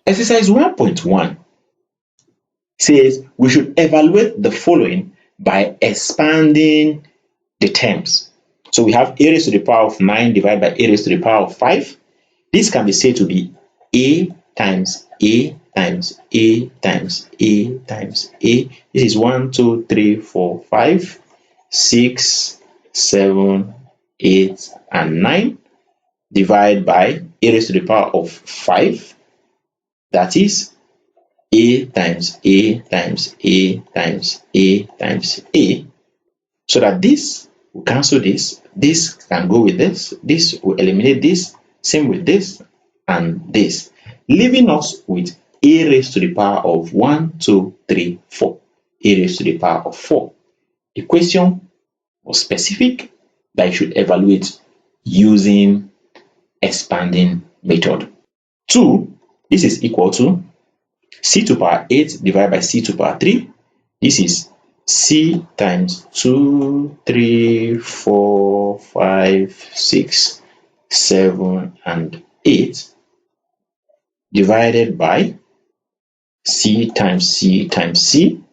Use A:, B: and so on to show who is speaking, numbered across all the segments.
A: Exercise 1.1 says we should evaluate the following by expanding the terms. So we have a raised to the power of 9 divided by a raised to the power of 5. This can be said to be a times a times a times a times a. This is 1, 2, 3, 4, 5, 6, 7, 8, and 9 divided by a raised to the power of 5. That is a times a times a times a times a. So that this will cancel this. This can go with this. This will eliminate this. Same with this and this, leaving us with a raised to the power of 1, 2, 3, 4. A raised to the power of 4. The question was specific that you should evaluate using expanding method. 2, this is equal to c to power 8 divided by c to power 3. This is c times 2, 3, 4, 5, 6, 7, and 8 divided by c times c times c.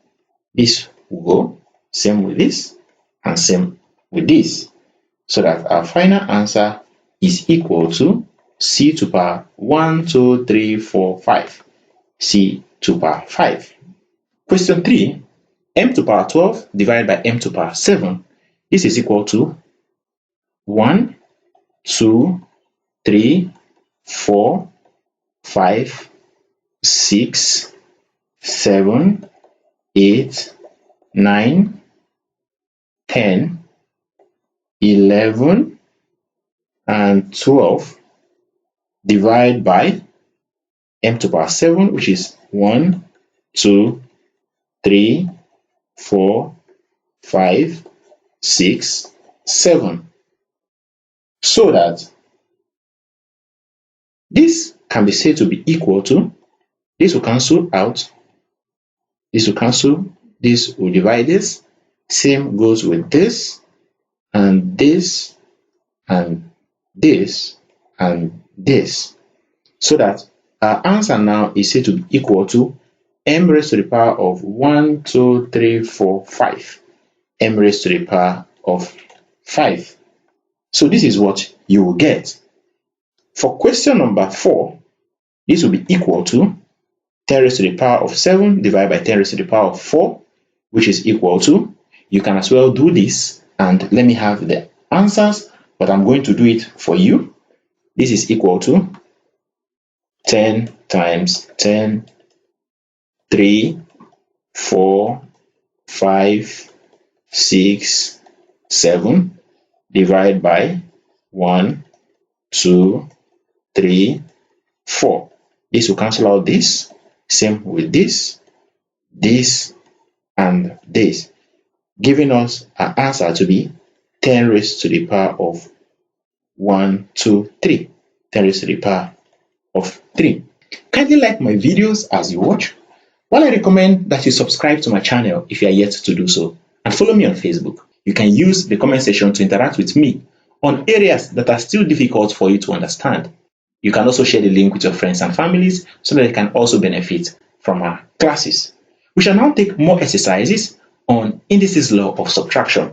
A: This will go same with this and same with this, so that our final answer is equal to c to power 1, 2, 3, 4, 5. C to power 5. Question 3, m to power 12 divided by m to power 7. This is equal to 1, 2, 3, 4, 5, 6, 7, 8, 9, 10, 11, and 12 divided by m to power 7, which is 1, 2, 3, 4, 5, 6, 7. So that this can be said to be equal to, this will cancel out, this will cancel, this will divide this, same goes with this, and this, and this, and this. So that our answer now is said to be equal to m raised to the power of 1, 2, 3, 4, 5. M raised to the power of 5. So this is what you will get. For question number 4, this will be equal to 10 raised to the power of 7 divided by 10 raised to the power of 4, which is equal to, you can as well do this and let me have the answers, but I'm going to do it for you. This is equal to 10 times 10, 3, 4, 5, 6, 7 divided by 1, 2, 3, 4. This will cancel out this, same with this, this, and this, giving us an answer to be 10 raised to the power of 1, 2, 3. 10 raised to the power of 3. Kindly like my videos as you watch, while I recommend that you subscribe to my channel if you are yet to do so, and follow me on Facebook. You can use the comment section to interact with me on areas that are still difficult for you to understand. You can also share the link with your friends and families so that they can also benefit from our classes. We shall now take more exercises on indices law of subtraction.